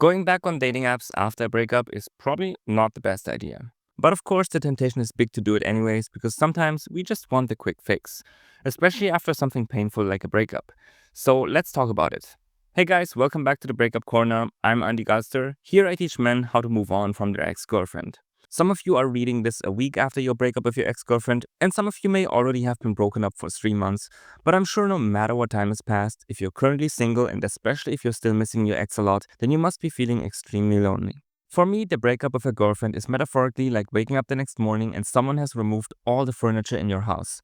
Going back on dating apps after a breakup is probably not the best idea. But of course, the temptation is big to do it anyways because sometimes we just want the quick fix, especially after something painful like a breakup. So let's talk about it. Hey guys, welcome back to the Breakup Corner. I'm Andy Gaster. Here I teach men how to move on from their ex girlfriend. Some of you are reading this a week after your breakup with your ex girlfriend, and some of you may already have been broken up for 3 months. But I'm sure no matter what time has passed, if you're currently single and especially if you're still missing your ex a lot, then you must be feeling extremely lonely. For me, the breakup of a girlfriend is metaphorically like waking up the next morning and someone has removed all the furniture in your house.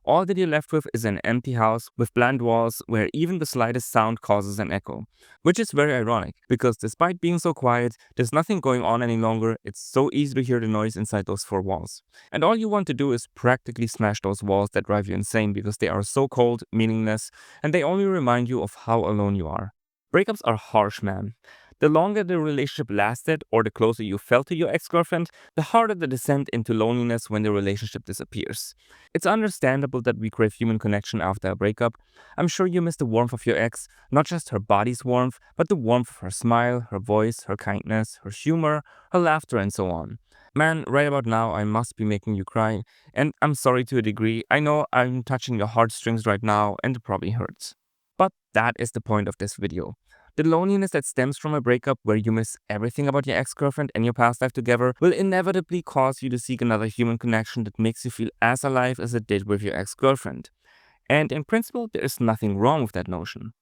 All that you're left with is an empty house with blank walls where even the slightest sound causes an echo. Which is very ironic, because despite being so quiet, there's nothing going on any longer. It's so easy to hear the noise inside those four walls. And all you want to do is practically smash those walls that drive you insane because they are so cold, meaningless, and they only remind you of how alone you are. Breakups are harsh, man. The longer the relationship lasted or the closer you felt to your ex girlfriend, the harder the descent into loneliness when the relationship disappears. It's understandable that we crave human connection after a breakup. I'm sure you miss the warmth of your ex, not just her body's warmth, but the warmth of her smile, her voice, her kindness, her humor, her laughter, and so on. Man, right about now, I must be making you cry, and I'm sorry to a degree. I know I'm touching your heartstrings right now, and it probably hurts. But that is the point of this video. The loneliness that stems from a breakup where you miss everything about your ex-girlfriend and your past life together will inevitably cause you to seek another human connection that makes you feel as alive as it did with your ex-girlfriend. And in principle, there is nothing wrong with that notion.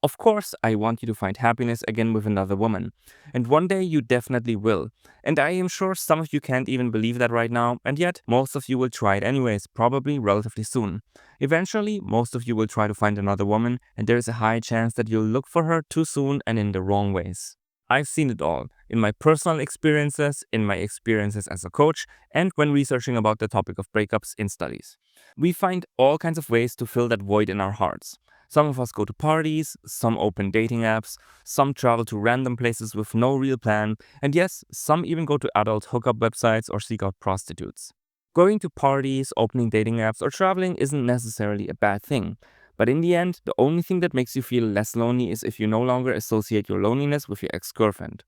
Of course, I want you to find happiness again with another woman. And one day you definitely will. And I am sure some of you can't even believe that right now, and yet most of you will try it anyways, probably relatively soon. Eventually, most of you will try to find another woman, and there is a high chance that you'll look for her too soon and in the wrong ways. I've seen it all, in my personal experiences, in my experiences as a coach, and when researching about the topic of breakups in studies. We find all kinds of ways to fill that void in our hearts. Some of us go to parties, some open dating apps, some travel to random places with no real plan, and yes, some even go to adult hookup websites or seek out prostitutes. Going to parties, opening dating apps, or traveling isn't necessarily a bad thing. But in the end, the only thing that makes you feel less lonely is if you no longer associate your loneliness with your ex girlfriend.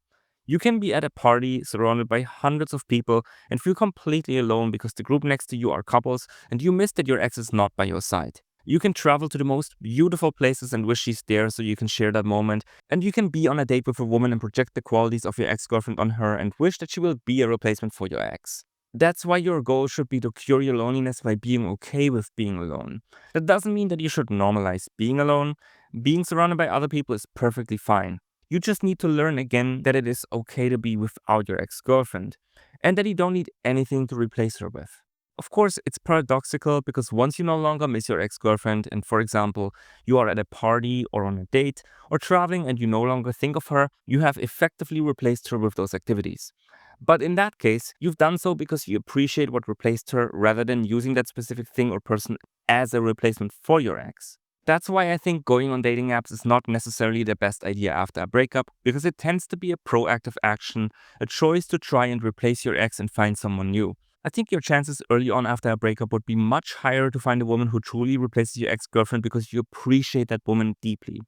You can be at a party surrounded by hundreds of people and feel completely alone because the group next to you are couples and you miss that your ex is not by your side. You can travel to the most beautiful places and wish she's there so you can share that moment. And you can be on a date with a woman and project the qualities of your ex-girlfriend on her and wish that she will be a replacement for your ex. That's why your goal should be to cure your loneliness by being okay with being alone. That doesn't mean that you should normalize being alone. Being surrounded by other people is perfectly fine. You just need to learn again that it is okay to be without your ex-girlfriend and that you don't need anything to replace her with. Of course, it's paradoxical because once you no longer miss your ex-girlfriend and, for example, you are at a party or on a date or traveling and you no longer think of her, you have effectively replaced her with those activities. But in that case, you've done so because you appreciate what replaced her rather than using that specific thing or person as a replacement for your ex. That's why I think going on dating apps is not necessarily the best idea after a breakup, because it tends to be a proactive action, a choice to try and replace your ex and find someone new. I think your chances early on after a breakup would be much higher to find a woman who truly replaces your ex-girlfriend because you appreciate that woman deeply.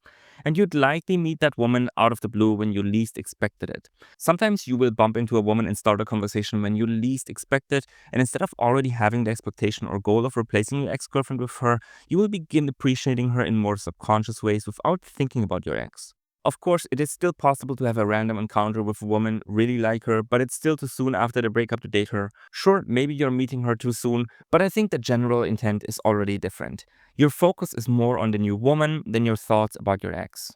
And you'd likely meet that woman out of the blue when you least expected it. Sometimes you will bump into a woman and start a conversation when you least expect it, and instead of already having the expectation or goal of replacing your ex-girlfriend with her, you will begin appreciating her in more subconscious ways without thinking about your ex. Of course, it is still possible to have a random encounter with a woman, really like her, but it's still too soon after the breakup to date her. Sure, maybe you're meeting her too soon, but I think the general intent is already different. Your focus is more on the new woman than your thoughts about your ex.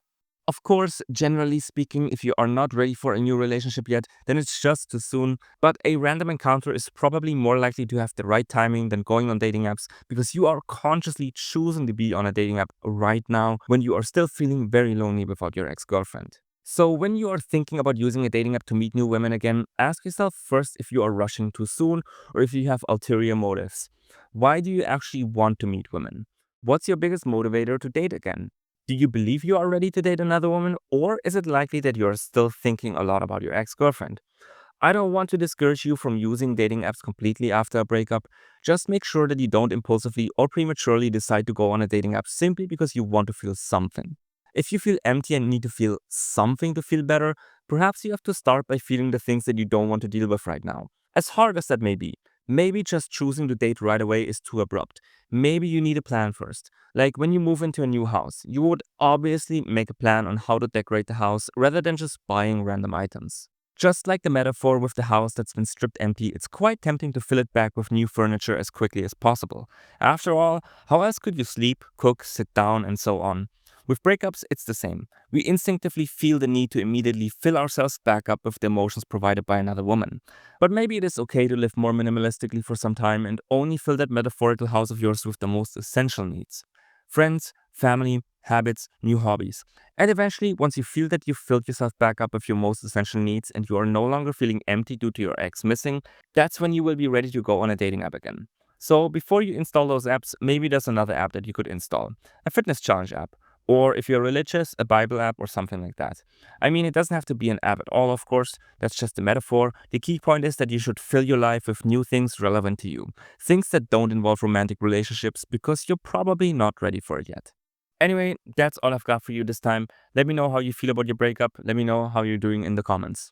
Of course, generally speaking, if you are not ready for a new relationship yet, then it's just too soon. But a random encounter is probably more likely to have the right timing than going on dating apps because you are consciously choosing to be on a dating app right now when you are still feeling very lonely without your ex-girlfriend. So when you are thinking about using a dating app to meet new women again, ask yourself first if you are rushing too soon or if you have ulterior motives. Why do you actually want to meet women? What's your biggest motivator to date again? Do you believe you are ready to date another woman, or is it likely that you are still thinking a lot about your ex-girlfriend? I don't want to discourage you from using dating apps completely after a breakup. Just make sure that you don't impulsively or prematurely decide to go on a dating app simply because you want to feel something. If you feel empty and need to feel something to feel better, perhaps you have to start by feeling the things that you don't want to deal with right now. As hard as that may be, maybe just choosing to date right away is too abrupt. Maybe you need a plan first. Like when you move into a new house, you would obviously make a plan on how to decorate the house rather than just buying random items. Just like the metaphor with the house that's been stripped empty, it's quite tempting to fill it back with new furniture as quickly as possible. After all, how else could you sleep, cook, sit down, and so on? With breakups, it's the same. We instinctively feel the need to immediately fill ourselves back up with the emotions provided by another woman. But maybe it is okay to live more minimalistically for some time and only fill that metaphorical house of yours with the most essential needs: friends, family, habits, new hobbies. And eventually, once you feel that you've filled yourself back up with your most essential needs and you are no longer feeling empty due to your ex missing, that's when you will be ready to go on a dating app again. So before you install those apps, maybe there's another app that you could install: a fitness challenge app. Or if you're religious, a Bible app or something like that. I mean, it doesn't have to be an app at all, of course. That's just a metaphor. The key point is that you should fill your life with new things relevant to you. Things that don't involve romantic relationships because you're probably not ready for it yet. Anyway, that's all I've got for you this time. Let me know how you feel about your breakup. Let me know how you're doing in the comments.